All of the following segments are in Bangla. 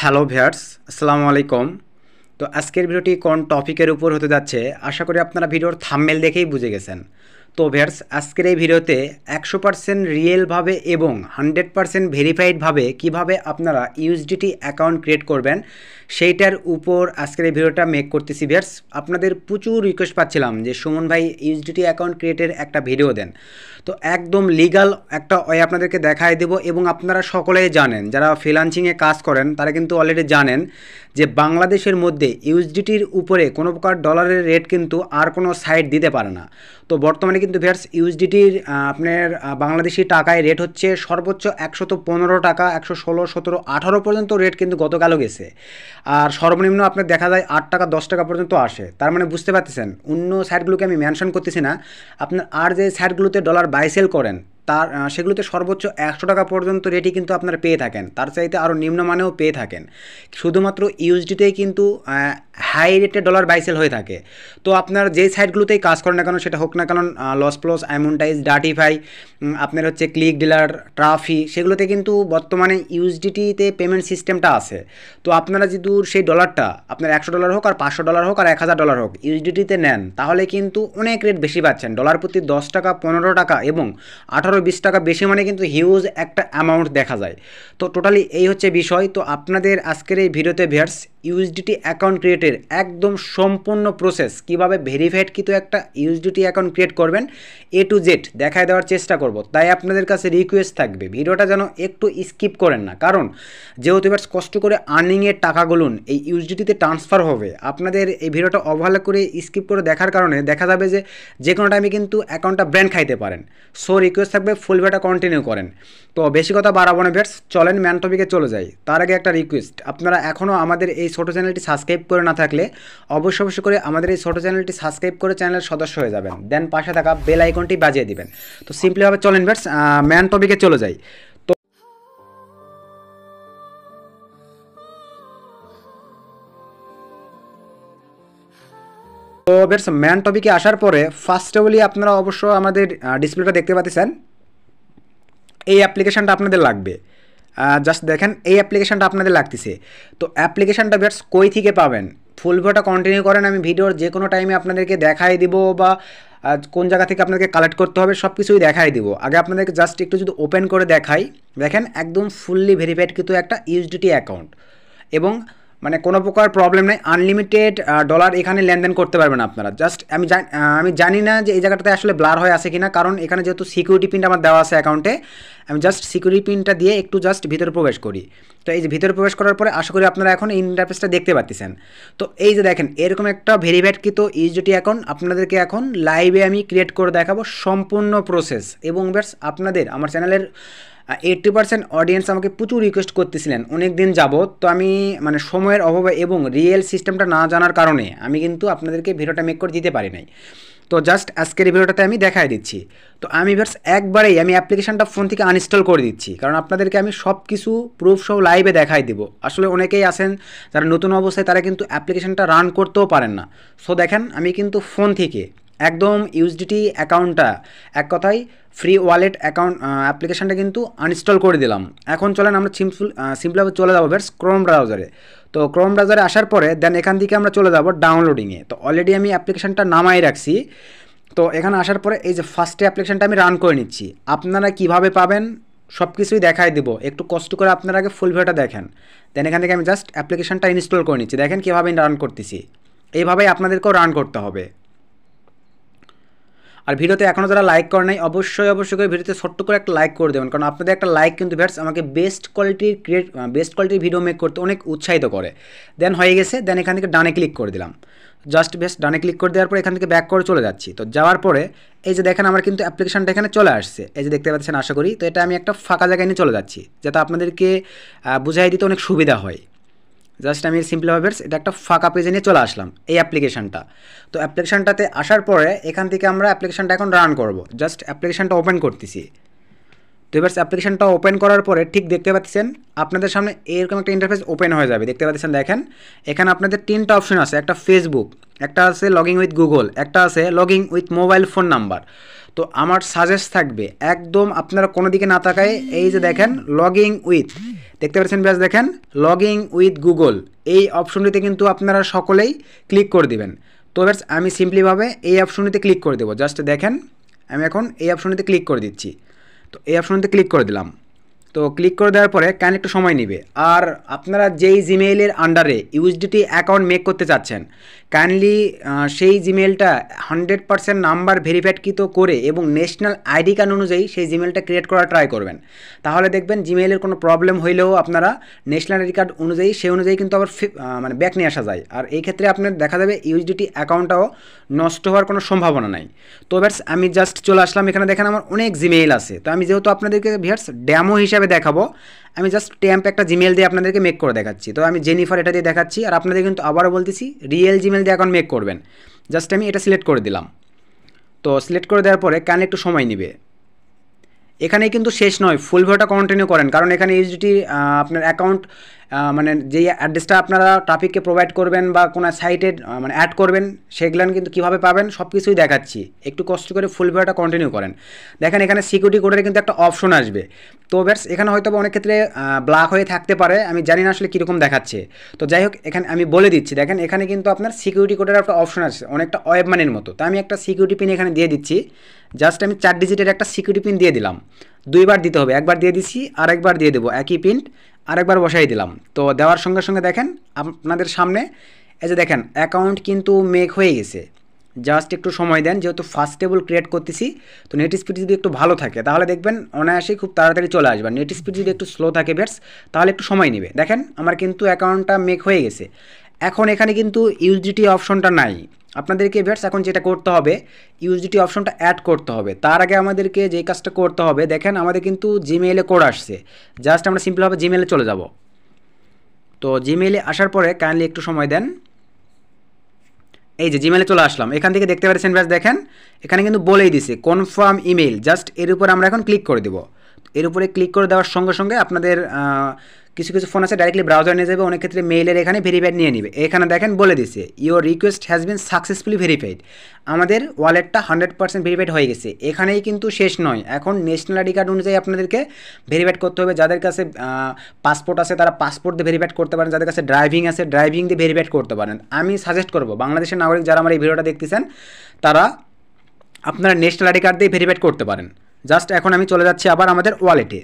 হ্যালো ভিউয়ার্স, আসসালামু আলাইকুম। তো আজকের ভিডিওটি কোন টপিকের উপর হতে যাচ্ছে আশা করি আপনারা ভিডিওর থাম্বনেল দেখেই বুঝে গেছেন। তো ভিউয়ার্স, আজকের এই ভিডিওতে 100% রিয়েলভাবে এবং 100% ভেরিফাইডভাবে কিভাবে আপনারা ইউএসডিটি অ্যাকাউন্ট ক্রিয়েট করবেন সেইটার উপর আজকের এই ভিডিওটা মেক করতেছি। ভিউয়ার্স, আপনাদের প্রচুর রিকোয়েস্ট পাচ্ছিলাম যে সুমন ভাই ইউএসডিটি অ্যাকাউন্ট ক্রিয়েটের একটা ভিডিও দেন। তো একদম লিগাল একটা ওয়ে আপনাদেরকে দেখায় দেব এবং আপনারা সকলেই জানেন, যারা ফ্রিল্যান্সিংয়ে কাজ করেন তারা কিন্তু অলরেডি জানেন যে বাংলাদেশের মধ্যে ইউএসডিটির উপরে কোনো প্রকার ডলারের রেট কিন্তু আর কোনো সাইট দিতে পারে না। তো বর্তমানে কিন্তু ভিউয়ার্স ইউএসডিটির আপনার বাংলাদেশি টাকায় রেট হচ্ছে সর্বোচ্চ 115 টাকা, 116, 17, 18 পর্যন্ত রেট কিন্তু গতকালও গেছে। আর সর্বনিম্ন আপনার দেখা যায় 8 টাকা 10 টাকা পর্যন্ত আসে। তার মানে বুঝতে পারতেছেন, অন্য সাইটগুলোকে আমি মেনশন করতেছি না, আপনার আর যে সাইটগুলোতে ডলার বাই সেল করেন তার সেগুলোতে সর্বোচ্চ 100 টাকা পর্যন্ত রেটই কিন্তু আপনারা পেয়ে থাকেন, তার চাইতে আরও নিম্নমানেও পেয়ে থাকেন। শুধুমাত্র ইউএসডিতেই কিন্তু হাই রেটে ডলার বাইসেল হয়ে থাকে। তো আপনার যেই সাইটগুলোতেই কাজ করেন না কেন, সেটা হোক না কেন লস প্লস, অ্যামোনটাইজ, ডাটিফাই, আপনার হচ্ছে ক্লিক ডিলার, ট্রাফি, সেগুলোতে কিন্তু বর্তমানে ইউএসডিটিতে পেমেন্ট সিস্টেমটা আছে। তো আপনারা যদি সেই ডলারটা আপনার $100 হোক আর $500 হোক আর $1000 হোক ইউএসডিটিতে নেন, তাহলে কিন্তু অনেক রেট বেশি পাচ্ছেন। ডলার প্রতি 10 টাকা 15 টাকা এবং 18-20 টাকা বেশি, মানে কিন্তু হিউজ একটা অ্যামাউন্ট দেখা যায়। তো টোটালি এই হচ্ছে বিষয়। তো আপনাদের আজকের এই ভিডিওতে ভিউয়ার্স ইউএসডিটি অ্যাকাউন্ট ক্রিয়েটের একদম সম্পূর্ণ প্রসেস, কীভাবে ভেরিফাইড কিন্তু একটা ইউএসডিটি অ্যাকাউন্ট ক্রিয়েট করবেন A to Z দেখায় দেওয়ার চেষ্টা করব। তাই আপনাদের কাছে রিকোয়েস্ট থাকবে ভিডিওটা যেন একটু স্কিপ করেন না, কারণ যেহেতু এবার কষ্ট করে আর্নিংয়ের টাকাগুলো এই ইউএসডিটিতে ট্রান্সফার হবে, আপনাদের এই ভিডিওটা অবহেলা করে স্কিপ করে দেখার কারণে দেখা যাবে যে কোনো টাইমে কিন্তু অ্যাকাউন্টটা ব্র্যান্ড খাইতে পারেন। সো রিকোয়েস্ট থাকবে ফুল ভিডিওটা কন্টিনিউ করেন। তো বেশি কথা বাড়াবো না ভিউয়ার্স, চলেন ম্যান টপিকে চলে যাই। তার আগে একটা রিকোয়েস্ট, আপনারা এখনও আমাদের এই ছোটো চ্যানেলটি সাবস্ক্রাইব করে না থাকলে অবশ্যই করে আমাদের এই ছোটো চ্যানেলটি সাবস্ক্রাইব করে চ্যানেলের সদস্য হয়ে যাবেন, দেন পাশে থাকা বেল আইকনটি বাজিয়ে দিবেন। তো সিম্পলিভাবে চলেন ভিউয়ার্স ম্যান টপিকে চলে যাই। তো ভিউয়ার্স ম্যান টপিকে আসার পরে ফার্স্ট অফ অল আপনারা অবশ্য আমাদের ডিসপ্লেটা দেখতে পাচ্ছেন, এই অ্যাপ্লিকেশানটা আপনাদের লাগবে। জাস্ট দেখেন এই অ্যাপ্লিকেশানটা আপনাদের লাগতেছে। তো অ্যাপ্লিকেশানটা ভিউয়ার্স কই থেকে পাবেন, ফুল ভিডিওটা কন্টিনিউ করেন, আমি ভিডিওর যে কোনো টাইমে আপনাদেরকে দেখাই দিব বা কোন জায়গা থেকে আপনাদেরকে কালেক্ট করতে হবে সব কিছুই দেখাই দিব। আগে আপনাদেরকে জাস্ট একটু যদি ওপেন করে দেখাই, দেখেন একদম ফুললি ভেরিফাইড কিন্তু একটা ইউএসডিটি অ্যাকাউন্ট, এবং মানে কোনো প্রকার প্রবলেম নেই, আনলিমিটেড ডলার এখানে লেনদেন করতে পারবেন আপনারা। জাস্ট আমি জানি না যে এই জায়গাটাতে আসলে ব্লার হয়ে আছে কিনা, কারণ এখানে যেহেতু সিকিউরিটি পিনটা আমার দেওয়া আছে অ্যাকাউন্টে, আমি জাস্ট সিকিউরিটি পিনটা দিয়ে একটু জাস্ট ভিতরে প্রবেশ করি। তো এই যে ভিতরে প্রবেশ করার পরে আশা করি আপনারা এখন ইন্টারফেসটা দেখতে পাচ্ছেন। তো এই যে দেখেন এরকম একটা ভেরিফাইড কিন্তু ইউএসডিটি অ্যাকাউন্ট আপনাদেরকে এখন লাইভে আমি ক্রিয়েট করে দেখাবো সম্পূর্ণ প্রসেস। এবং ব্যাস আপনাদের আমার চ্যানেলের 80% অডিয়েন্স আমাকে প্রচুর রিকোয়েস্ট করতেছিলেন অনেক দিন যাবত। তো আমি মানে সময়ের অভাবে এবং রিয়েল সিস্টেমটা না জানার কারণে আমি কিন্তু আপনাদেরকে ভিডিওটা মেক করে দিতে পারি নাই। তো জাস্ট আজকের এই ভিডিওটাতে আমি দেখাই দিচ্ছি। তো আমি ভার্স একবারেই আমি অ্যাপ্লিকেশানটা ফোন থেকে আনইনস্টল করে দিচ্ছি, কারণ আপনাদেরকে আমি সব কিছু প্রুফ সহ লাইভে দেখাই দেবো। আসলে অনেকেই আছেন যারা নতুন অবস্থায়, তারা কিন্তু অ্যাপ্লিকেশানটা রান করতেও পারেন না। সো দেখেন আমি কিন্তু ফোন থেকে একদম ইউএসডিটি অ্যাকাউন্টটা এক কথায় ফ্রি ওয়ালেট অ্যাকাউন্ট অ্যাপ্লিকেশানটা কিন্তু আনইনস্টল করে দিলাম। এখন চলেন আমরা সিম্পলভাবে চলে যাবো ভার্স ক্রোম ব্রাউজারে। তো ক্রোম ব্রাউজারে আসার পরে দেন এখান থেকে আমরা চলে যাব ডাউনলোডিংয়ে। তো অলরেডি আমি অ্যাপ্লিকেশানটা নামাই রাখছি। তো এখানে আসার পরে এই যে ফার্স্টে অ্যাপ্লিকেশানটা আমি রান করে নিচ্ছি। আপনারা কিভাবে পাবেন সব কিছুই দেখাই দেবো, একটু কষ্ট করে আপনারা আগে ফুল ভিডিওটা দেখেন। দেন এখান থেকে আমি জাস্ট অ্যাপ্লিকেশানটা ইনস্টল করে নিচ্ছি। দেখেন কীভাবে রান করতেছি, এইভাবেই আপনাদেরকেও রান করতে হবে। আর ভিডিওতে এখনও যারা লাইক করে নাই অবশ্যই করে ভিডিওতে ছোট্ট করে একটা লাইক করে দেবেন, কারণ আপনাদের একটা লাইক কিন্তু ভিউয়ার্স আমাকে বেস্ট কোয়ালিটির ভিডিও মেক করতে অনেক উৎসাহিত করে। দেন হয়ে গেছে, দেন এখান থেকে ডানে ক্লিক করে দিলাম। জাস্ট বেস্ট ডানে ক্লিক করে দেওয়ার পর এখান থেকে ব্যাক করে চলে যাচ্ছি। তো যাওয়ার পরে এই যে দেখেন আমার কিন্তু অ্যাপ্লিকেশানটা এখানে চলে আসছে, এই যে দেখতে পাচ্ছেন আশা করি। তো এটা আমি একটা ফাঁকা জায়গায় নিয়ে চলে যাচ্ছি, যাতে আপনাদেরকে বুঝাই দিতে অনেক সুবিধা হয়। জাস্ট আমি সিম্পলভাবে এটা একটা ফাঁকা পেজে নিয়ে চলে আসলাম এই অ্যাপ্লিকেশানটা। তো অ্যাপ্লিকেশানটাতে আসার পরে এখান থেকে আমরা অ্যাপ্লিকেশানটা এখন রান করব। জাস্ট অ্যাপ্লিকেশানটা ওপেন করতেছি। তো এবার অ্যাপ্লিকেশনটা ওপেন করার পরে ঠিক দেখতে পাচ্ছেন আপনাদের সামনে এরকম একটা ইন্টারফেস ওপেন হয়ে যাবে। দেখতে পাচ্ছেন, দেখেন এখানে আপনাদের 3টা অপশন আছে, একটা ফেসবুক, একটা আছে লগইন উইথ গুগল, একটা আছে login with mobile phone number. তো আমার সাজেস্ট থাকবে একদম আপনারা কোনো দিকে না তাকায় এই যে দেখেন লগইন উইথ, দেখতে পাচ্ছেন ব্যাস, দেখেন লগইন উইথ গুগল, এই অপশনটিতে কিন্তু আপনারা সকলেই ক্লিক করে দিবেন। তো এবার আমি সিম্পলিভাবে এই অপশনটিতে ক্লিক করে দেবো। জাস্ট দেখেন আমি এখন এই অপশনটিতে ক্লিক করে দিচ্ছি। তো এই অপশনটিতে ক্লিক করে দিলাম। তো ক্লিক করে দেওয়ার পরে কাইন্ডলি একটু সময় নেবে। আর আপনারা যেই জিমেইলের আন্ডারে ইউএসডিটি অ্যাকাউন্ট মেক করতে চাচ্ছেন, কাইন্ডলি সেই জিমেইলটা 100% নাম্বার ভেরিফাইডকৃত করে এবং ন্যাশনাল আইডি কার্ড অনুযায়ী সেই জিমেইলটা ক্রিয়েট করার ট্রাই করবেন। তাহলে দেখবেন জিমেইলের কোনো প্রবলেম হইলেও আপনারা ন্যাশনাল আইডি কার্ড অনুযায়ী সেই অনুযায়ী কিন্তু আবার মানে ব্যাক নিয়ে আসা যায়। আর এই ক্ষেত্রে আপনার দেখা যাবে ইউএসডিটি অ্যাকাউন্টটাও নষ্ট হওয়ার কোনো সম্ভাবনা নাই। তো এবার আমি জাস্ট চলে আসলাম, এখানে দেখেন আমার অনেক জিমেইল আছে। তো আমি যেহেতু আপনাদেরকে ভিউয়ার্স ডেমো হিসাবে দেখাবো, আমি জাস্ট ট্যাম্প একটা জিমেইল দিয়ে আপনাদেরকে মেক করে দেখাচ্ছি। তো আমি জেনিফার এটা দিয়ে দেখাচ্ছি, আর আপনাদের কিন্তু আবারও বলতেছি রিয়েল জিমেইল দিয়ে অ্যাকাউন্ট মেক করবেন। জাস্ট আমি এটা সিলেক্ট করে দিলাম। তো সিলেক্ট করে দেওয়ার পরে কাইন্ডলি একটু সময় নেবে। এখানে কিন্তু শেষ নয়, ফুল ভিডিওটা কন্টিনিউ করেন, কারণ এখানে ইউএসডিটি আপনার অ্যাকাউন্ট মানে যেই অ্যাড্রেসটা আপনারা ট্রাফিককে প্রোভাইড করবেন বা কোনো সাইটে মানে অ্যাড করবেন, সেগুলো কিন্তু কীভাবে পাবেন সব কিছুই দেখাচ্ছি। একটু কষ্ট করে ফুল ভিডিওটা কন্টিনিউ করেন। দেখেন এখানে সিকিউরিটি কোডের কিন্তু একটা অপশন আসবে। তো ব্যাস এখানে হয়তো অনেক ক্ষেত্রে ব্ল্যাক হয়ে থাকতে পারে, আমি জানি না আসলে কীরকম দেখাচ্ছে। তো যাই হোক, এখানে আমি বলে দিচ্ছি, দেখেন এখানে কিন্তু আপনার সিকিউরিটি কোডের একটা অপশন আছে, অনেকটা ওয়েব মানির মতো। তো আমি একটা সিকিউরিটি পিন এখানে দিয়ে দিচ্ছি। জাস্ট আমি 4 ডিজিটের একটা সিকিউরিটি পিন দিয়ে দিলাম। 2বার দিতে হবে, একবার দিয়ে দিচ্ছি, আরেকবার দিয়ে দেবো একই পিন, আরেকবার বসাই দিলাম। তো দেওয়ার সঙ্গে সঙ্গে দেখেন আপনাদের সামনে এই যে দেখেন অ্যাকাউন্ট কিন্তু মেক হয়ে গেছে। জাস্ট একটু সময় দেন, যেহেতু ফার্স্ট টেবল ক্রিয়েট করতেছি। তো নেট স্পিড যদি একটু ভালো থাকে তাহলে দেখবেন অনায়াসেই খুব তাড়াতাড়ি চলে আসবে। নেট স্পিড যদি একটু স্লো থাকে বেটস, তাহলে একটু সময় নেবে। দেখেন আমার কিন্তু অ্যাকাউন্টটা মেক হয়ে গেছে। এখন এখানে কিন্তু ইউএসডিটি অপশনটা নাই। আপনাদেরকে ভিউয়ার্স এখন যেটা করতে হবে, ইউএসডিটি অপশনটা অ্যাড করতে হবে। তার আগে আমাদেরকে যে কাজটা করতে হবে, দেখেন আমাদের কিন্তু জিমেইলে কোড আসছে। জাস্ট আমরা সিম্পলভাবে জিমেইলে চলে যাব। তো জিমেইলে আসার পরে কাইন্ডলি একটু সময় দেন। এই যে জিমেইলে চলে আসলাম, এখান থেকে দেখতে পাচ্ছেন ব্যাস, দেখেন এখানে কিন্তু বলেই দিছে কনফার্ম ইমেইল। জাস্ট এর উপরে আমরা এখন ক্লিক করে দেব। এর উপরে ক্লিক করে দেওয়ার সঙ্গে সঙ্গে আপনাদের কিছু কিছু ফোন আছে ডাইরেক্টলি ব্রাউজার নিয়ে যাবে, অনেক ক্ষেত্রে মেইলের এখানে ভেরিফাইড নিয়ে নেবে। এখানে দেখেন বলে দিছে your request has been successfully verified. আমাদের ওয়ালেটটা 100% ভেরিফাইড হয়ে গেছে। এখানেই কিন্তু শেষ নয়, এখন ন্যাশনাল আইডি কার্ড অনুযায়ী আপনাদেরকে ভেরিফাইড করতে হবে। যাদের কাছে পাসপোর্ট আছে তারা পাসপোর্ট দিয়ে ভেরিফাইড করতে পারেন, যাদের কাছে ড্রাইভিং আছে ড্রাইভিং দিয়ে ভেরিফাইড করতে পারেন। আমি সাজেস্ট করব বাংলাদেশের নাগরিক যারা আমার এই ভিডিওটা দেখতেছেন, তারা আপনারা ন্যাশনাল আইডি কার্ড দিয়ে ভেরিফাইড করতে পারেন। জাস্ট এখন আমি চলে যাচ্ছি আবার আমাদের ওয়ালেটে।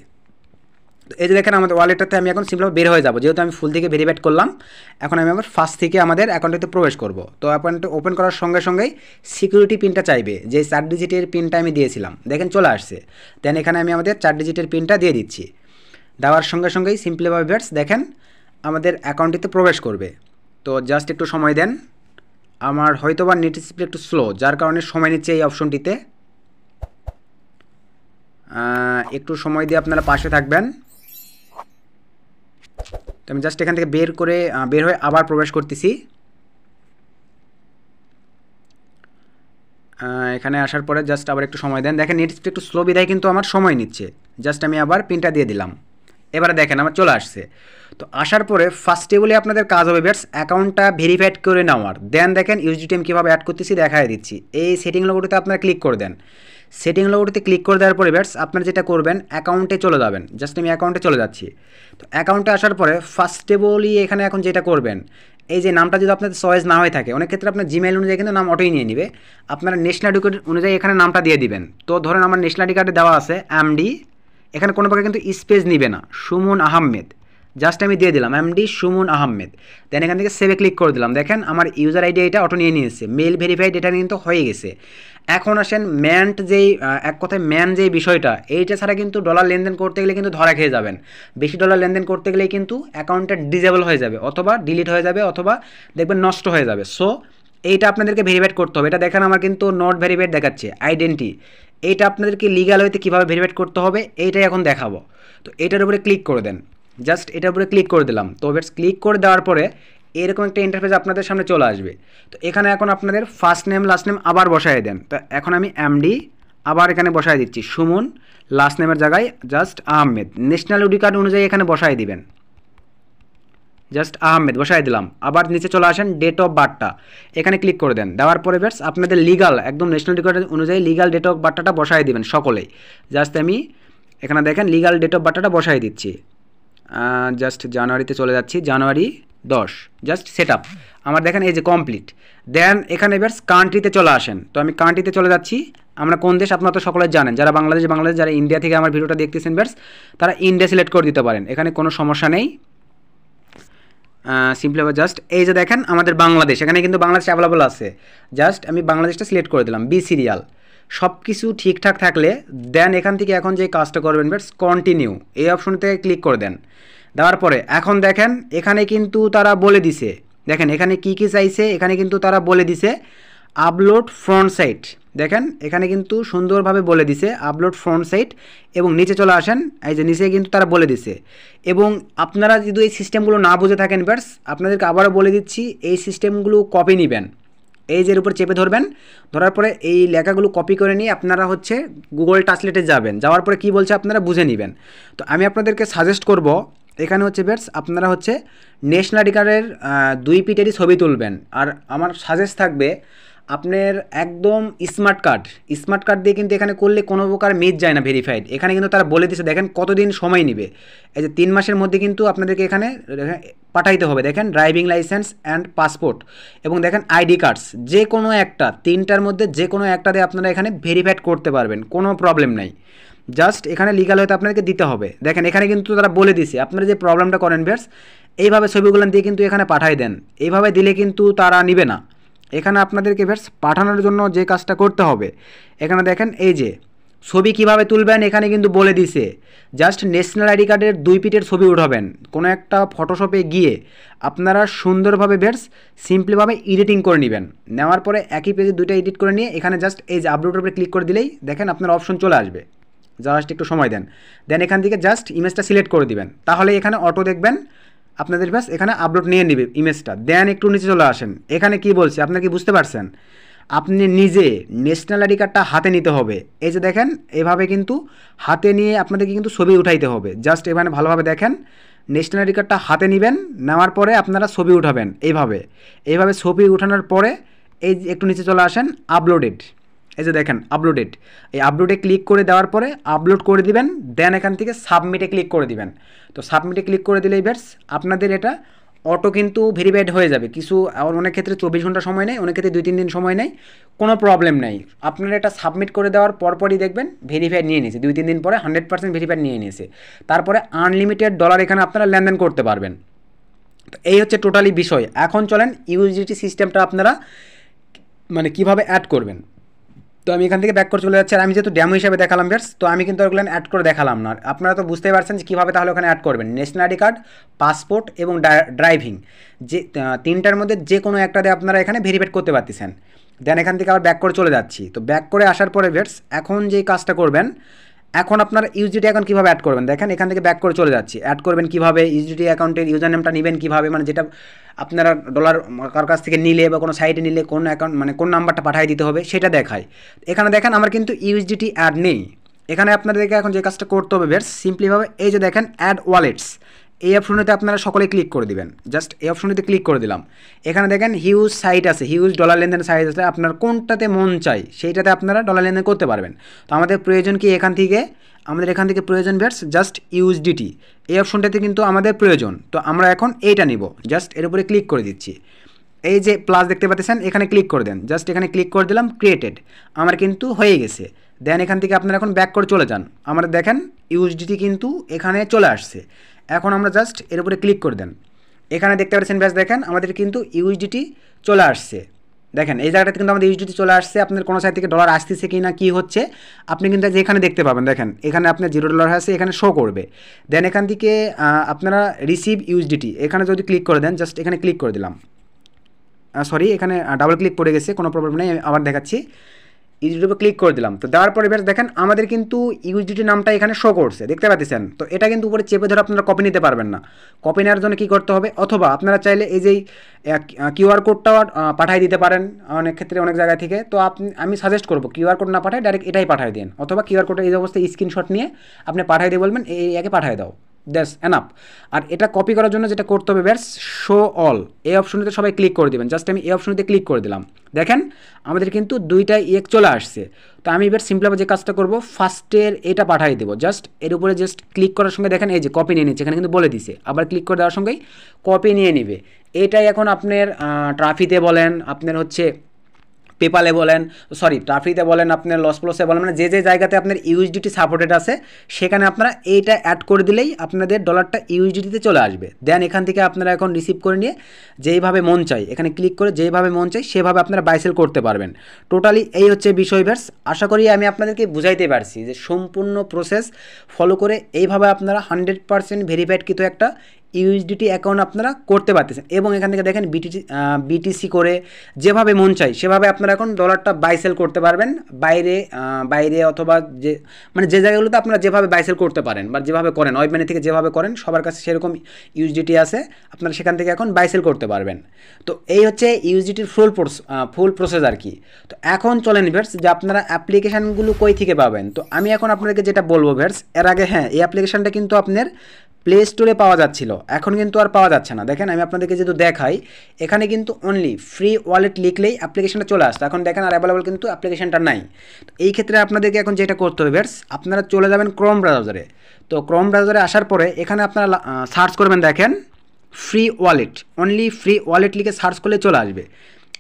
এই যে দেখেন আমাদের ওয়ালেটটাতে আমি এখন সিম্পল বের হয়ে যাব, যেহেতু আমি ফুল থেকে ভেরিফাইড করলাম। এখন আমি আবার ফার্স্ট থেকে আমাদের অ্যাকাউন্টে প্রবেশ করব। তো অ্যাকাউন্টে ওপেন করার সঙ্গে সঙ্গেই সিকিউরিটি পিনটা চাইবে, যে 4 ডিজিটের পিনটা আমি দিয়েছিলাম, দেখেন চলে আসছে। দেন এখানে আমি আমাদের 4 ডিজিটের পিনটা দিয়ে দিচ্ছি। দেওয়ার সঙ্গে সঙ্গেই সিম্পলিভাবে ভিউয়ার্স দেখেন আমাদের অ্যাকাউন্টটিতে প্রবেশ করবে। তো জাস্ট একটু সময় দেন, আমার হয়তো বা নেট স্পিড একটু স্লো, যার কারণে সময় নিচ্ছে এই অপশনটিতে। একটু সময় দিয়ে আপনারা পাশে থাকবেন। তো আমি জাস্ট এখান থেকে বের হয়ে আবার প্রবেশ করতেছি। এখানে আসার পরে জাস্ট আবার একটু সময় দেন। দেখেন নেট স্পিড একটু স্লো বিধায় কিন্তু আমার সময় নিচ্ছে। জাস্ট আমি আবার পিনটা দিয়ে দিলাম। এবারে দেখেন আমার চলে আসছে। তো আসার পরে ফার্স্ট টেবলে আপনাদের কাজ হবে বেটস অ্যাকাউন্টটা ভেরিফাইড করে নেওয়ার। দেন দেখেন ইউএসডিটি আমি কীভাবে অ্যাড করতেছি দেখাই দিচ্ছি। এই সেটিং লোগোটিতে আপনারা ক্লিক করে দেন। সেটিং লোগোটিতে ক্লিক করে দেওয়ার পরে বেটস আপনারা যেটা করবেন অ্যাকাউন্টে চলে যাবেন। জাস্ট আমি অ্যাকাউন্টে চলে যাচ্ছি। তো অ্যাকাউন্টে আসার পরে ফার্স্ট টেবলই এখানে এখন যেটা করবেন, এই যে নামটা যদি আপনাদের চয়েস না হয়ে থাকে, অনেক ক্ষেত্রে আপনার জিমেইল অনুযায়ী কিন্তু নাম অটোই নিয়ে নেবে, আপনারা ন্যাশনাল আইডি কার্ড অনুযায়ী এখানে নামটা দিয়ে দিবেন। তো ধরেন আমার ন্যাশনাল আইডি কার্ডে দেওয়া আছে এমডি, এখানে কোনো প্রকার কিন্তু স্পেস নিবে না, সুমন আহমেদ। জাস্ট আমি দিয়ে দিলাম এমডি সুমন আহমেদ। দেন এখান থেকে সেভে ক্লিক করে দিলাম। দেখেন আমার ইউজার আইডি এটা অটো নিয়ে নিয়েছে, মেল ভেরিফাইড এটা কিন্তু হয়ে গেছে। এখন আসেন এক কথায় ম্যান যেই বিষয়টা, এইটা ছাড়া কিন্তু ডলার লেনদেন করতে গেলে কিন্তু ধরা খেয়ে যাবেন। বেশি ডলার লেনদেন করতে গেলেই কিন্তু অ্যাকাউন্টটা ডিজেবল হয়ে যাবে, অথবা ডিলিট হয়ে যাবে, অথবা দেখবেন নষ্ট হয়ে যাবে। সো এইটা আপনাদেরকে ভেরিফাইড করতে হবে। এটা দেখেন আমার কিন্তু নট ভেরিফাইড দেখাচ্ছে আইডেন্টি। এইটা আপনাদেরকে লিগাল ওয়েতে কীভাবে ভেরিফাইড করতে হবে এইটাই এখন দেখাবো। তো এটার উপরে ক্লিক করে দেন। জাস্ট এটার উপরে ক্লিক করে দিলাম। তো এবার ক্লিক করে দেওয়ার পরে এরকম একটা ইন্টারফেস আপনাদের সামনে চলে আসবে। তো এখানে এখন আপনাদের ফার্স্ট নেম লাস্ট নেম আবার বসায় দেন। তো এখন আমি এমডি আবার এখানে বসায় দিচ্ছি সুমন, লাস্ট নেমের জায়গায় just Ahmed, national ID card অনুযায়ী এখানে বসায় দিবেন, জাস্ট আহমেদ বসায় দিলাম। আবার নিচে চলে আসেন, ডেট অফ বার্থটা এখানে ক্লিক করে দেন। দেওয়ার পরে ভিউয়ার্স আপনাদের লিগাল একদম ন্যাশনাল আইডি কার্ড অনুযায়ী লিগাল ডেট অফ বার্থটা বসায় দিবেন সকলেই। জাস্ট আমি এখানে দেখেন লিগাল ডেট অফ বার্থটা বসায় দিচ্ছি, জাস্ট জানুয়ারিতে চলে যাচ্ছি, জানুয়ারি 10, জাস্ট সেট আপ আমার দেখেন এই যে কমপ্লিট। দেন এখানে ভিউয়ার্স কান্ট্রিতে চলে আসেন, তো আমি কান্ট্রিতে চলে যাচ্ছি। আমরা কোন দেশ আপনারা তো সকলে জানেন, যারা বাংলাদেশ, যারা ইন্ডিয়া থেকে আমার ভিডিওটা দেখতেছেন ভিউয়ার্স তারা ইন্ডিয়া সিলেক্ট করে দিতে পারেন, এখানে কোনো সমস্যা নেই। সিম্পলি জাস্ট এই যে দেখেন আমাদের বাংলাদেশ, এখানে কিন্তু বাংলাদেশ অ্যাভেলেবল আছে, জাস্ট আমি বাংলাদেশটা সিলেক্ট করে দিলাম, বি সিরিয়াল। সব কিছু ঠিকঠাক থাকলে দেন এখান থেকে এখন যে কাজটা করবেন ভিউয়ার্স কন্টিনিউ এই অপশনতে ক্লিক করে দেন। দেওয়ার পরে এখন দেখেন এখানে কিন্তু তারা বলে দিছে, দেখেন এখানে কি কি চাইছে, এখানে কিন্তু তারা বলে দিছে আপলোড ফ্রন্ট সাইট, দেখেন এখানে কিন্তু সুন্দরভাবে বলে দিছে আপলোড ফ্রন্ট সাইট। এবং নিচে চলে আসেন, এই যে নিচে কিন্তু তারা বলে দিছে। এবং আপনারা যদি এই সিস্টেমগুলো না বুঝে থাকেন ভিউয়ার্স আপনাদেরকে আবারও বলে দিচ্ছি, এই সিস্টেমগুলো কপি নেবেন, এই যে এর উপর চেপে ধরবেন, ধরার পরে এই লেখাগুলো কপি করে নিয়ে আপনারা হচ্ছে গুগল ট্রান্সলেটে যাবেন, যাওয়ার পরে কী বলছে আপনারা বুঝে নেবেন। তো আমি আপনাদেরকে সাজেস্ট করব এখানে হচ্ছে ভিউয়ার্স আপনারা হচ্ছে ন্যাশনাল আইডি কার্ডের 2 পিটেরই ছবি তুলবেন। আর আমার সাজেস্ট থাকবে আপনার একদম স্মার্ট কার্ড দিয়ে কিন্তু এখানে করলে কোনো প্রকার মিস যায় না ভেরিফাইড। এখানে কিন্তু তারা বলে দিচ্ছে দেখেন কতদিন সময় নেবে, এই যে 3 মাসের মধ্যে কিন্তু আপনাদেরকে এখানে পাঠাইতে হবে। দেখেন ড্রাইভিং লাইসেন্স অ্যান্ড পাসপোর্ট এবং দেখেন আইডি কার্ডস, যে কোনো একটা 3টার মধ্যে যে কোনো একটা দিয়ে আপনারা এখানে ভেরিফাইড করতে পারবেন, কোনো প্রবলেম নাই। জাস্ট এখানে লিগাল হয়তো আপনাদেরকে দিতে হবে। দেখেন এখানে কিন্তু তারা বলে দিছে আপনারা যে প্রবলেমটা করেন ভিউয়ার্স এইভাবে ছবিগুলো দিয়ে কিন্তু এখানে পাঠাই দেন, এইভাবে দিলে কিন্তু তারা নিবে না। এখানে আপনাদেরকে ভিউয়ার্স পাঠানোর জন্য যে কাজটা করতে হবে, এখানে দেখেন এই যে ছবি কিভাবে তুলবেন এখানে কিন্তু বলে দিছে, জাস্ট ন্যাশনাল আইডি কার্ডের 2 পিটের ছবি উঠাবেন, কোনো একটা ফটোশপে গিয়ে আপনারা সুন্দরভাবে ভিউয়ার্স সিম্পলিভাবে এডিটিং করে নেবেন। নেওয়ার পরে একই পেজে 2টা এডিট করে নিয়ে এখানে জাস্ট এই যে আপলোডের উপরে ক্লিক করে দিলেই দেখেন আপনার অপশন চলে আসবে। জাস্ট একটু সময় দেন, দেন এখান থেকে জাস্ট ইমেজটা সিলেক্ট করে দিবেন, তাহলে এখানে অটো দেখবেন আপনাদের ব্যাস এখানে আপলোড নিয়ে নেবে ইমেজটা। দেন একটু নিচে চলে আসেন, এখানে কি বলছে আপনারা কি বুঝতে পারছেন, আপনি নিজে ন্যাশনাল আইডি কার্ডটা হাতে নিতে হবে। এই যে দেখেন এভাবে কিন্তু হাতে নিয়ে আপনাদেরকে কিন্তু ছবি উঠাইতে হবে। জাস্ট এখানে ভালোভাবে দেখেন ন্যাশনাল আইডি কার্ডটা হাতে নেবেন, নেওয়ার পরে আপনারা ছবি উঠাবেন এইভাবে ছবি উঠানোর পরে এই একটু নিচে চলে আসেন আপলোডেড, এই যে দেখেন আপলোডেড, এই আপলোডে ক্লিক করে দেওয়ার পরে আপলোড করে দিবেন। দেন এখান থেকে সাবমিটে ক্লিক করে দিবেন। তো সাবমিটে ক্লিক করে দিলেই ব্যাস আপনাদের এটা অটো কিন্তু ভেরিফাইড হয়ে যাবে। কিছু অনেক ক্ষেত্রে 24 ঘন্টা সময় নেয়, অনেক ক্ষেত্রে 2-3 দিন সময় নেয়, কোনো প্রবলেম নেই। আপনারা এটা সাবমিট করে দেওয়ার পরপরই দেখবেন ভেরিফাইড নিয়ে নিয়েছে, 2-3 দিন পরে 100% ভেরিফাইড নিয়ে নিয়েছে। তারপরে আনলিমিটেড ডলার এখানে আপনারা লেনদেন করতে পারবেন। তো এই হচ্ছে টোটালি বিষয়। এখন চলেন ইউএসডিটি সিস্টেমটা আপনারা মানে কীভাবে অ্যাড করবেন। তো আমি এখান থেকে ব্যাক করে চলে যাচ্ছি, আর আমি যেহেতু ড্যামো হিসাবে দেখালাম ভিউয়ার্স, তো আমি কিন্তু ওগুলো অ্যাড করে দেখালাম না। আপনারা তো বুঝতেই পারছেন যে কীভাবে তাহলে ওখানে অ্যাড করবেন। ন্যাশনাল আইডি কার্ড, পাসপোর্ট এবং ড্রাইভিং, যে 3টার মধ্যে যে কোনো একটা দিয়ে আপনারা এখানে ভেরিফাইড করতে পারতেছেন। দেন এখান থেকে আবার ব্যাক করে চলে যাচ্ছি। তো ব্যাক করে আসার পরে ভিউয়ার্স এখন যে কাজটা করবেন, এখন আপনারা ইউএসডিটি অ্যাকাউন্ট কীভাবে অ্যাড করবেন, দেখেন এখান থেকে ব্যাক করে চলে যাচ্ছি। অ্যাড করবেন কীভাবে, ইউএসডিটি অ্যাকাউন্টের ইউজার নেমটা নেবেন কীভাবে, মানে যেটা আপনারা ডলার কার কাছ থেকে নিলে বা কোনো সাইটে নিলে কোন অ্যাকাউন্ট মানে কোন নাম্বারটা পাঠিয়ে দিতে হবে সেটা দেখায়। এখানে দেখেন আমার কিন্তু ইউএসডিটি অ্যাড নেই। এখানে আপনাদেরকে এখন যে কাজটা করতে হবে ভিউয়ার্স সিম্পলিভাবে এই যে দেখেন অ্যাড ওয়ালেটস, এই অপশনটিতে আপনারা সকলে ক্লিক করে দিবেন। জাস্ট এই অপশনটিতে ক্লিক করে দিলাম। এখানে দেখেন হিউজ সাইট আছে, হিউজ ডলার লেনদেন সাইট আছে, আপনার কোনটাতে মন চাই সেইটাতে আপনারা ডলার লেনদেন করতে পারবেন। তো আমাদের প্রয়োজন কি আমাদের এখান থেকে প্রয়োজন ভিউয়ার্স জাস্ট ইউএসডিটি, এই অপশনটাতে কিন্তু আমাদের প্রয়োজন। তো আমরা এখন এইটা নিব, জাস্ট এর উপরে ক্লিক করে দিচ্ছি। এই যে প্লাস দেখতে পাচ্ছেন এখানে ক্লিক করে দেন, জাস্ট এখানে ক্লিক করে দিলাম, ক্রিয়েটেড আমার কিন্তু হয়ে গেছে। দেন এখান থেকে আপনারা এখন ব্যাক করে চলে যান, আমাদের দেখেন ইউএসডিটি কিন্তু এখানে চলে আসছে। এখন আমরা জাস্ট এর উপরে ক্লিক করে দেন, এখানে দেখতে পাচ্ছেন ব্যাস দেখেন আমাদের কিন্তু ইউএসডিটি চলে আসছে। দেখেন এই জায়গাটাতে কিন্তু আমাদের ইউএসডিটি চলে আসছে। আপনার কোনো সাইড থেকে ডলার আসতেছে কি না কী হচ্ছে আপনি কিন্তু যেখানে দেখতে পাবেন, দেখেন এখানে আপনার $0 আছে এখানে শো করবে। দেন এখান থেকে আপনারা রিসিভ ইউএসডিটি এখানে যদি ক্লিক করে দেন, জাস্ট এখানে ক্লিক করে দিলাম, সরি এখানে ডাবল ক্লিক পড়ে গেছে, কোনো প্রবলেম নেই, আমি আবার দেখাচ্ছি। ইউএসডিটির উপর ক্লিক করে দিলাম। তো দেওয়ার পরে ভিউয়ার্স দেখেন আমাদের কিন্তু ইউএসডিটি নামটা এখানে শো করছে, দেখতে পাচ্ছেন। তো এটা কিন্তু উপরে চেপে ধরে আপনারা কপি নিতে পারবেন না। কপি নেওয়ার জন্য কী করতে হবে, অথবা আপনারা চাইলে এই যে কিউআর কোডটাও পাঠিয়ে দিতে পারেন অনেক ক্ষেত্রে অনেক জায়গা থেকে। তো আমি সাজেস্ট করবো কিউআর কোড না পাঠায় ডাইরেক্ট এটাই পাঠিয়ে দিন, অথবা কিউআর কোডের এই অবস্থায় স্ক্রিনশট নিয়ে আপনি পাঠিয়ে দিয়ে বলবেন এই একে পাঠিয়ে দাও, দ্যাটস এনাফ। আর এটা কপি করার জন্য যেটা করতে হবে ভিউয়ার্স, শো অল এই অপশনটিতে সবাই ক্লিক করে দেবেন। জাস্ট আমি এই অপশনটিতে ক্লিক করে দিলাম, দেখেন আমাদের কিন্তু দুইটা চলে আসছে। তো আমি এবার সিম্পলভাবে যে কাজটা করবো, ফার্স্টের এটা পাঠিয়ে দেবো। জাস্ট এর উপরে জাস্ট ক্লিক করার সঙ্গে দেখেন এই যে কপি নিয়ে নিচ্ছে, এখানে কিন্তু বলে দিছে, আবার ক্লিক করে দেওয়ার সঙ্গেই কপি নিয়ে নিবে। এটাই এখন আপনার ট্রাফিতে বলেন, আপনার হচ্ছে পেপালে বলেন, সরি ট্রাফিতে বলেন, আপনার লস প্লসে বলেন, মানে যে যে জায়গাতে আপনার ইউএসডিটি সাপোর্টেড আছে সেখানে আপনারা এইটা অ্যাড করে দিলেই আপনাদের ডলারটা ইউএসডিটিতে চলে আসবে। দেন এখান থেকে আপনারা এখন রিসিভ করে নিয়ে যেইভাবে মন চাই এখানে ক্লিক করে যেইভাবে মন চাই সেভাবে আপনারা বাই সেল করতে পারবেন। টোটালি এই হচ্ছে বিষয় ভিউয়ার্স। আশা করি আমি আপনাদেরকে বুঝাইতে পারছি যে সম্পূর্ণ প্রসেস ফলো করে এইভাবে আপনারা 100% ভেরিফাইড কিন্তু একটা ইউএসডিটি অ্যাকাউন্ট আপনারা করতে পারতেছেন। এবং এখান থেকে দেখেন বিটিসি করে যেভাবে মন চাই সেভাবে আপনারা এখন ডলারটা বাই সেল করতে পারবেন। বাইরে অথবা যে মানে যে জায়গাগুলোতে আপনারা যেভাবে বাই সেল করতে পারেন বা যেভাবে করেন ওয়েব মানি থেকে যেভাবে করেন সবার কাছে সেরকম ইউএসডিটি আছে, আপনারা সেখান থেকে এখন বাই সেল করতে পারবেন। তো এই হচ্ছে ইউএসডিটির ফুল প্রসেস আর কি। তো এখন চলেন ভিউয়ার্স যে আপনারা অ্যাপ্লিকেশানগুলো কই থেকে পাবেন। তো আমি এখন আপনাদেরকে যেটা বলবো ভিউয়ার্স, এর আগে হ্যাঁ এই অ্যাপ্লিকেশানটা কিন্তু আপনার প্লে স্টোরে পাওয়া যাচ্ছিল, এখন কিন্তু আর পাওয়া যাচ্ছে না। দেখেন আমি আপনাদেরকে যেহেতু দেখাই, এখানে কিন্তু অনলি ফ্রি ওয়ালেট লিখলেই অ্যাপ্লিকেশনটা চলে আসতো। এখন দেখেন আর অ্যাভেলেবল কিন্তু অ্যাপ্লিকেশনটা নাই। তো এই ক্ষেত্রে আপনাদেরকে এখন যেটা করতে হবে ভিউয়ার্স, আপনারা চলে যাবেন ক্রোম ব্রাউজারে। তো ক্রোম ব্রাউজারে আসার পরে এখানে আপনারা সার্চ করবেন, দেখেন free wallet, only free wallet লিখে সার্চ করলে চলে আসবে।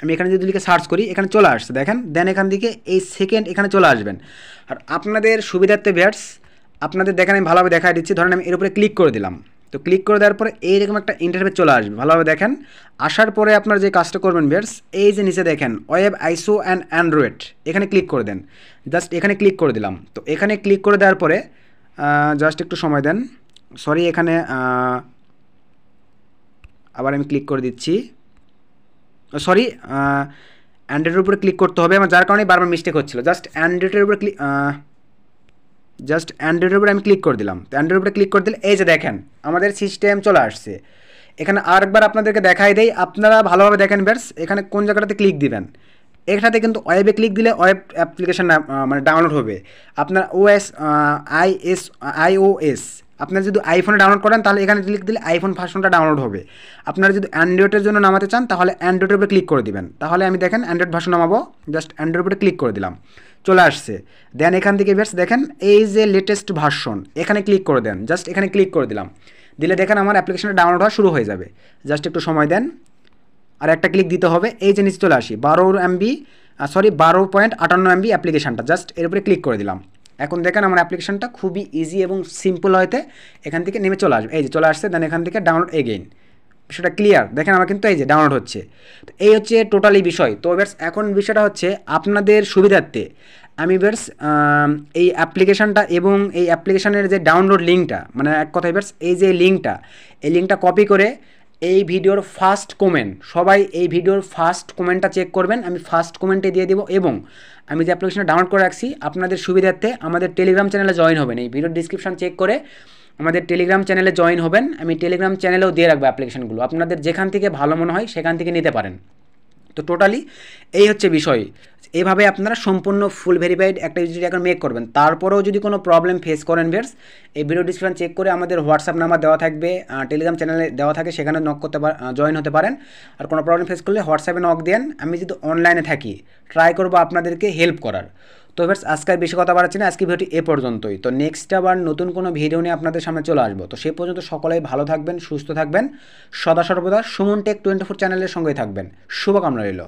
আমি এখানে যদি লিখে সার্চ করি এখানে চলে আসছে, দেখেন। দেন এখান থেকে এই সেকেন্ড এখানে চলে আসবেন। আর আপনাদের সুবিধার্থে ভিউয়ার্স আপনাদের দেখেন আমি ভালোভাবে দেখা দিচ্ছি, ধরেন আমি এর উপরে ক্লিক করে দিলাম। তো ক্লিক করে দেওয়ার পরে এইরকম একটা ইন্টারফেস চলে আসবে, ভালোভাবে দেখেন। আসার পরে আপনারা যে কাজটা করবেন ভিউয়ার্স, এই যে নিচে দেখেন ওয়েব আইসো অ্যান্ড অ্যান্ড্রয়েড, এখানে ক্লিক করে দেন। জাস্ট এখানে ক্লিক করে দিলাম। তো এখানে ক্লিক করে দেওয়ার পরে জাস্ট একটু সময় দেন, সরি এখানে আবার আমি ক্লিক করে দিচ্ছি, সরি অ্যান্ড্রয়েডের উপরে ক্লিক করতে হবে আমার, যার কারণে বারবার মিস্টেক হচ্ছিলো। জাস্ট অ্যান্ড্রয়েডের উপরে আমি ক্লিক করে দিলাম। তো অ্যান্ড্রয়েডের উপরে ক্লিক করে দিলে এই যে দেখেন আমাদের সিস্টেম চলে আসছে। এখানে আরেকবার আপনাদেরকে দেখাই দেই, আপনারা ভালোভাবে দেখেন ভিউয়ার্স, এখানে কোন জায়গাটাতে ক্লিক দিবেন। এখানে কিন্তু ওয়েবে ক্লিক দিলে ওয়েব অ্যাপ্লিকেশন মানে ডাউনলোড হবে। আপনার iOS আপনারা যদি আইফোনে ডাউনলোড করেন তাহলে এখানে ক্লিক দিলে আইফোন ভার্সনটা ডাউনলোড হবে। আপনারা যদি অ্যান্ড্রয়েডের জন্য নামাতে চান তাহলে অ্যান্ড্রয়েডের উপরে ক্লিক করে দিবেন। তাহলে আমি দেখেন অ্যান্ড্রয়েড ভার্সন নামাবো, জাস্ট অ্যান্ড্রয়েডের উপরে ক্লিক করে দিলাম, চলে আসছে। দেন এখান থেকে ভিউয়ার্স দেখেন এই যে লেটেস্ট ভার্সন, এখানে ক্লিক করে দেন। জাস্ট এখানে ক্লিক করে দিলাম, দিলে দেখেন আমার অ্যাপ্লিকেশনটা ডাউনলোড হওয়া শুরু হয়ে যাবে। জাস্ট একটু সময় দেন, আর একটা ক্লিক দিতে হবে। এই যে নিচে চলে আসি 12.58 MB অ্যাপ্লিকেশনটা, জাস্ট এর উপরে ক্লিক করে দিলাম। এখন দেখেন আমার অ্যাপ্লিকেশনটা খুবই ইজি এবং সিম্পল হয়তে এখান থেকে নেমে চলে আসবে। এই যে চলে আসছে, দেন এখান থেকে ডাউনলোড এগেইন, বিষয়টা ক্লিয়ার। দেখেন আমার কিন্তু এই যে ডাউনলোড হচ্ছে। তো এই হচ্ছে টোটালি বিষয়। তো ভিউয়ার্স এখন বিষয়টা হচ্ছে আপনাদের সুবিধার্থে আমি ভিউয়ার্স এই অ্যাপ্লিকেশনটা এবং এই অ্যাপ্লিকেশনের যে ডাউনলোড লিঙ্কটা, মানে এক কথায় ভিউয়ার্স এই যে এই লিঙ্কটা কপি করে এই ভিডিওর ফার্স্ট কমেন্ট, সবাই এই ভিডিওর ফার্স্ট কমেন্টটা চেক করবেন, আমি ফার্স্ট কমেন্টে দিয়ে দেবো। এবং আমি যে অ্যাপ্লিকেশনটা ডাউনলোড করে রাখছি আপনাদের সুবিধার্থে আমাদের টেলিগ্রাম চ্যানেলে জয়েন হবেন। এই ভিডিওর ডিসক্রিপশন চেক করে আমাদের টেলিগ্রাম চ্যানেলে জয়েন হবেন। আমি টেলিগ্রাম চ্যানেলেও দিয়ে রাখবো অ্যাপ্লিকেশনগুলো, আপনাদের যেখান থেকে ভালো মনে হয় সেখান থেকে নিতে পারেন। তো টোটালি এই হচ্ছে বিষয়। এইভাবে আপনারা সম্পূর্ণ ফুল ভেরিফাইড একটা ইউএসডিটি অ্যাকাউন্ট মেক করবেন। তারপরেও যদি কোনো প্রবলেম ফেস করেন ভিউয়ার্স, এই ভিডিও ডিসক্রিপশন চেক করে আমাদের হোয়াটসঅ্যাপ নাম্বার দেওয়া থাকবে, টেলিগ্রাম চ্যানেলে দেওয়া থাকে, সেখানে নক করতে জয়েন হতে পারেন। আর কোনো প্রবলেম ফেস করলে হোয়াটসঅ্যাপে নক দেন, আমি যদি অনলাইনে থাকি ট্রাই করবো আপনাদেরকে হেল্প করার। তো ভিউয়ার্স আজকে বেশি কথা বাড়াচ্ছি না, আজকে ভিডিওটি এ পর্যন্তই। তো নেক্সট আবার নতুন কোনো ভিডিও নিয়ে আপনাদের সামনে চলে আসবো। তো সে পর্যন্ত সকলেই ভালো থাকবেন, সুস্থ থাকবেন, সদা সর্বদা সুমন টেক 24 চ্যানেলের সঙ্গেই থাকবেন। শুভকামনা রইল।